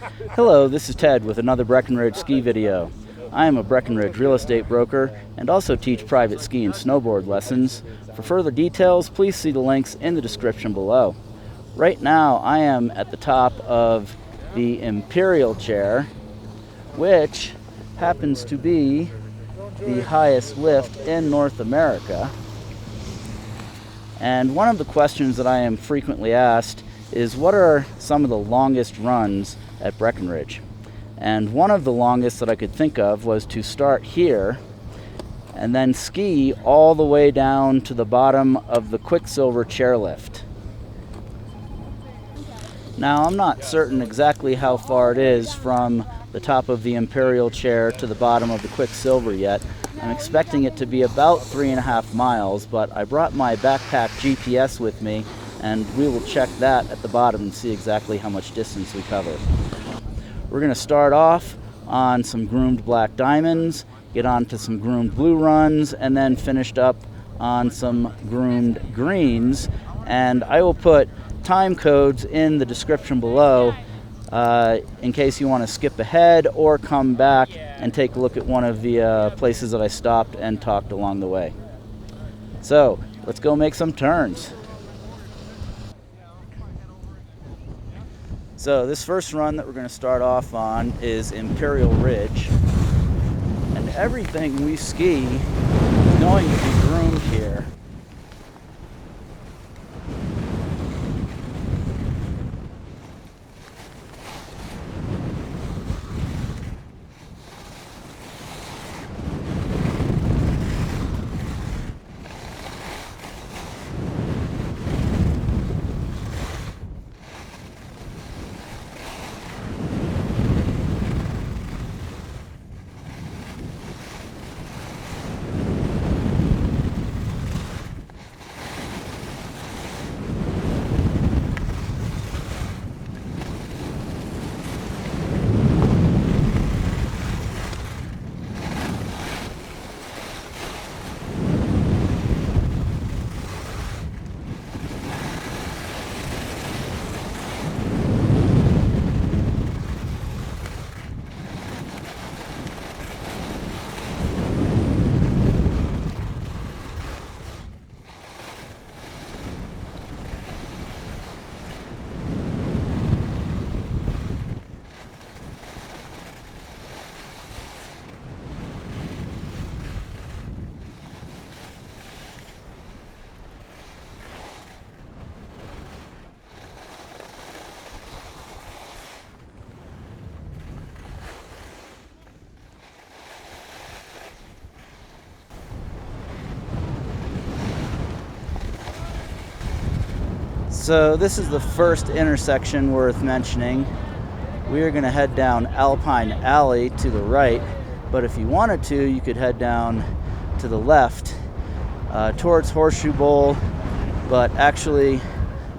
Hello, this is Ted with another Breckenridge ski video. I am a Breckenridge real estate broker and also teach private ski and snowboard lessons. For further details, please see the links in the description below. Right now, I am at the top of the Imperial chair, which happens to be the highest lift in North America. And one of the questions that I am frequently asked is, what are some of the longest runs at Breckenridge? And one of the longest that I could think of was to start here and then ski all the way down to the bottom of the Quicksilver chairlift. Now, I'm not certain exactly how far it is from the top of the Imperial chair to the bottom of the Quicksilver yet. I'm expecting it to be about 3.5 miles, but I brought my backpack GPS with me, and we will check that at the bottom and see exactly how much distance we cover. We're going to start off on some groomed black diamonds, get on to some groomed blue runs, and then finished up on some groomed greens. And I will put time codes in the description below in case you want to skip ahead or come back and take a look at one of the places that I stopped and talked along the way. So let's go make some turns. So this first run that we're going to start off on is Imperial Ridge, and everything we ski is going to be groomed here. So this is the first intersection worth mentioning. We are going to head down Alpine Alley to the right, but if you wanted to, you could head down to the left towards Horseshoe Bowl, but actually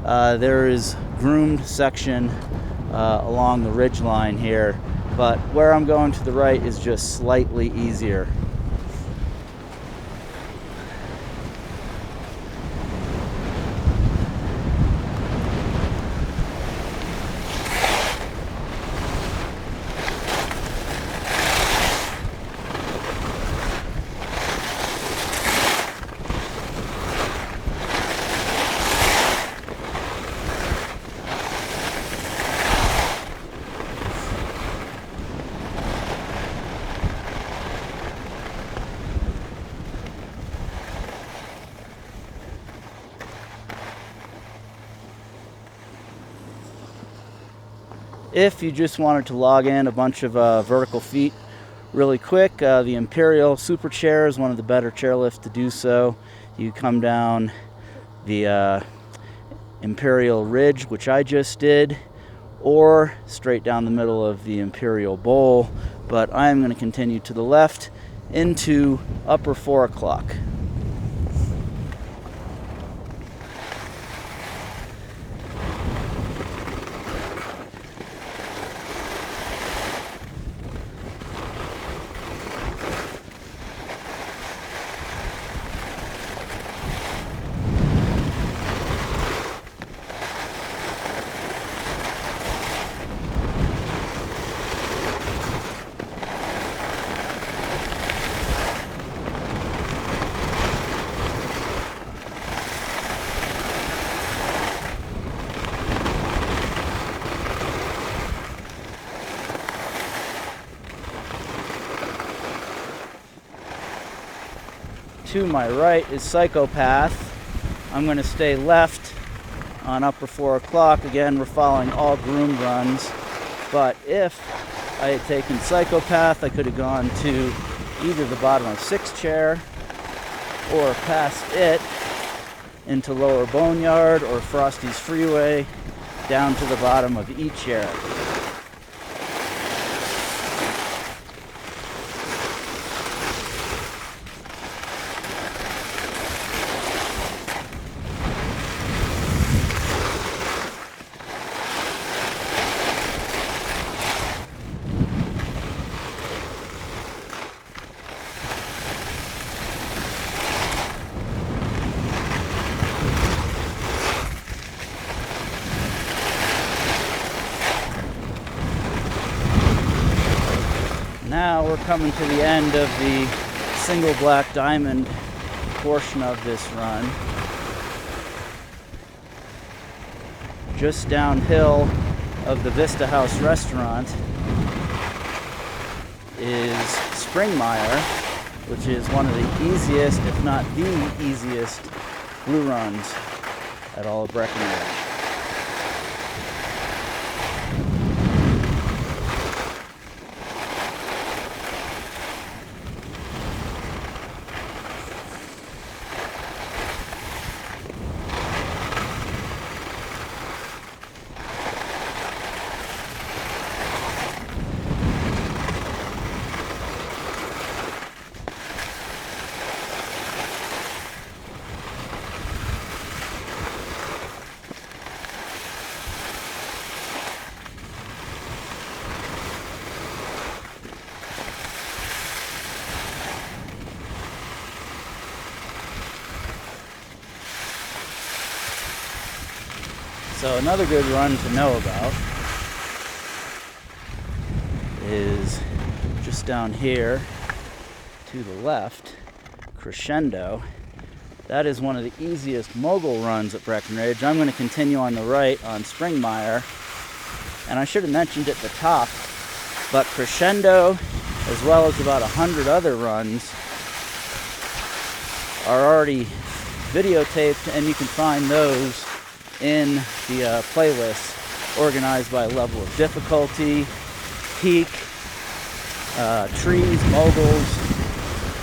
there is groomed section along the ridge line here, but where I'm going to the right is just slightly easier. If you just wanted to log in a bunch of vertical feet really quick, the Imperial SuperChair is one of the better chairlifts to do so. You come down the Imperial Ridge, which I just did, or straight down the middle of the Imperial Bowl, but I'm going to continue to the left into upper 4 o'clock. To my right is Psychopath. I'm going to stay left on upper 4 o'clock. Again, we're following all groomed runs. But if I had taken Psychopath, I could have gone to either the bottom of SuperChair or past it into Lower Boneyard or Frosty's Freeway down to the bottom of E-Chair. Now we're coming to the end of the single black diamond portion of this run. Just downhill of the Vista Haus restaurant is Springmeier, which is one of the easiest, if not the easiest, blue runs at all of Breckenridge. So another good run to know about is just down here to the left, Crescendo. That is one of the easiest mogul runs at Breckenridge. I'm going to continue on the right on Springmeier. And I should have mentioned at the top, but Crescendo, as well as about 100 other runs, are already videotaped, and you can find those in the playlist organized by level of difficulty, peak, trees, moguls,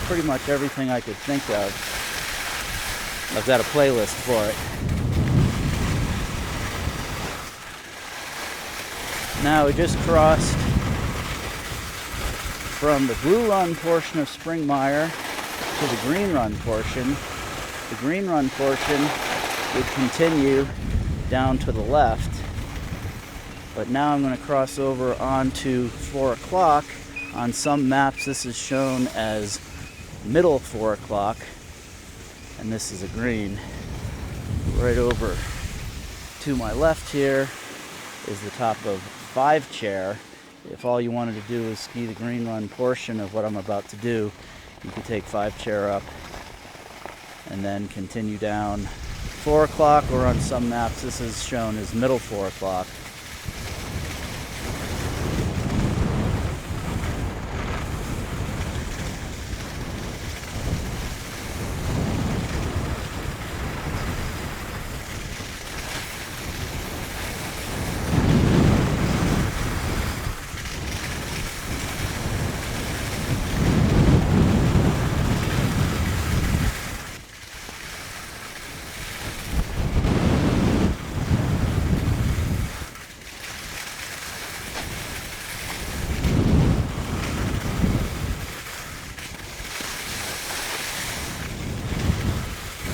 pretty much everything I could think of. I've got a playlist for it. Now we just crossed from the blue run portion of Springmeier to the green run portion. The green run portion would continue down to the left, but now I'm going to cross over onto 4 o'clock. On some maps this is shown as middle 4 o'clock, and this is a green. Right over to my left here is the top of SuperChair. If all you wanted to do is ski the green run portion of what I'm about to do, you could take SuperChair up and then continue down 4 o'clock, or on some maps this is shown as middle 4 o'clock.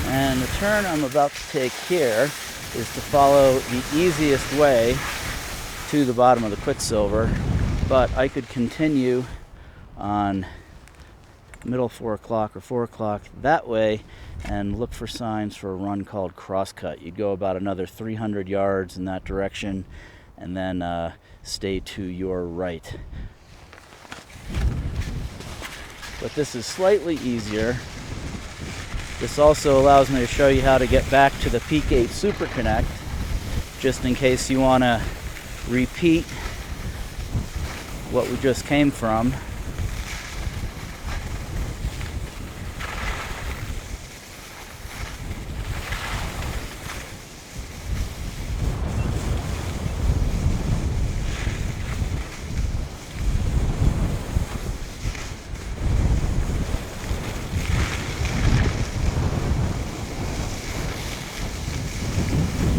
And the turn I'm about to take here is to follow the easiest way to the bottom of the Quicksilver, but I could continue on middle 4 o'clock or 4 o'clock that way and look for signs for a run called Crosscut. You'd go about another 300 yards in that direction and then stay to your right. But this is slightly easier. This also allows me to show you how to get back to the Peak 8 Super Connect, just in case you want to repeat what we just came from.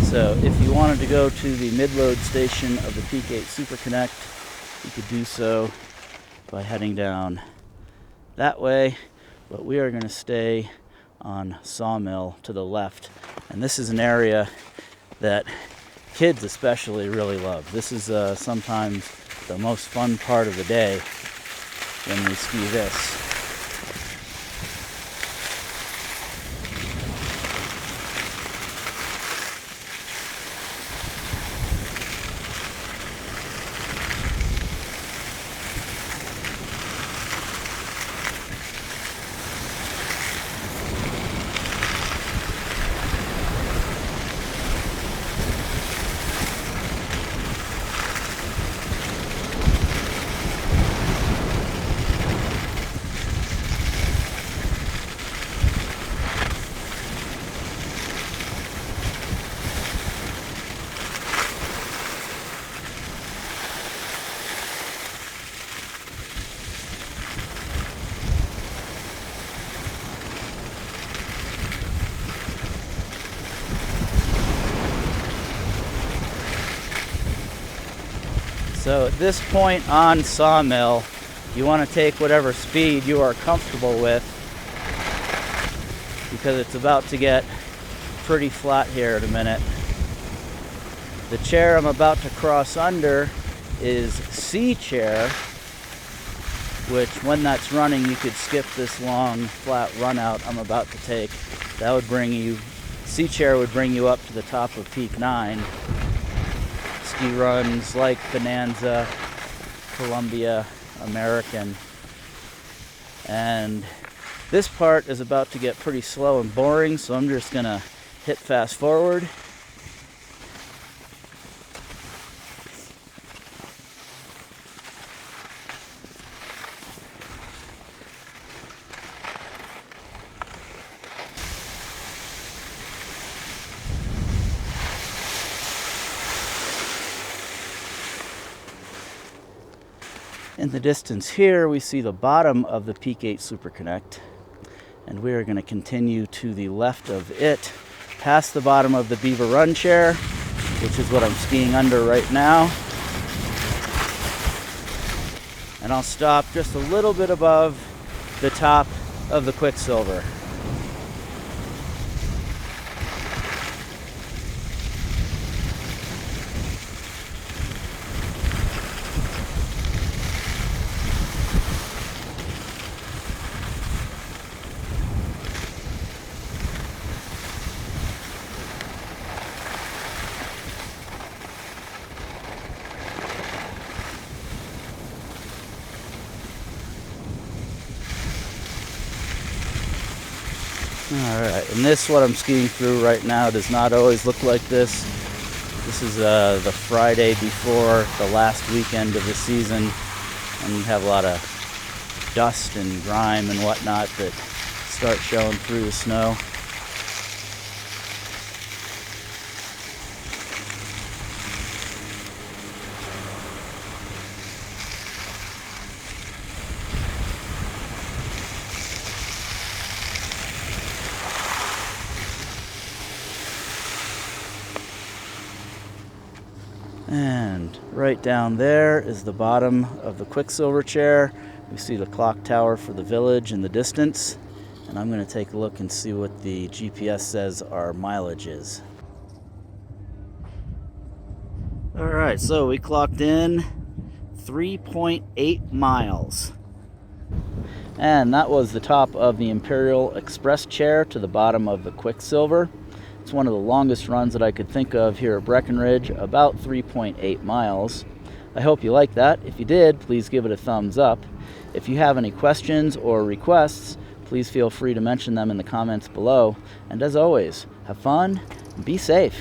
So if you wanted to go to the mid-load station of the Peak 8 Super Connect, you could do so by heading down that way, but we are going to stay on Sawmill to the left. And this is an area that kids especially really love. This is sometimes the most fun part of the day when we ski this. So at this point on Sawmill, you want to take whatever speed you are comfortable with, because it's about to get pretty flat here in a minute. The chair I'm about to cross under is SuperChair, which when that's running you could skip this long flat run out I'm about to take. That would bring you, SuperChair would bring you up to the top of Peak 9. Ski runs like Bonanza, Columbia, American. And this part is about to get pretty slow and boring, so I'm just gonna hit fast forward. In the distance here, we see the bottom of the Peak 8 Super Connect, and we are going to continue to the left of it, past the bottom of the Beaver Run chair, which is what I'm skiing under right now. And I'll stop just a little bit above the top of the Quicksilver. Alright, and this, what I'm skiing through right now, does not always look like this. This is the Friday before the last weekend of the season, and you have a lot of dust and grime and whatnot that start showing through the snow. And right down there is the bottom of the Quicksilver chair. We see the clock tower for the village in the distance. And I'm going to take a look and see what the GPS says our mileage is. Alright, so we clocked in 3.8 miles. And that was the top of the Imperial Express chair to the bottom of the Quicksilver. It's one of the longest runs that I could think of here at Breckenridge, about 3.8 miles. I hope you liked that. If you did, please give it a thumbs up. If you have any questions or requests, please feel free to mention them in the comments below. And as always, have fun and be safe.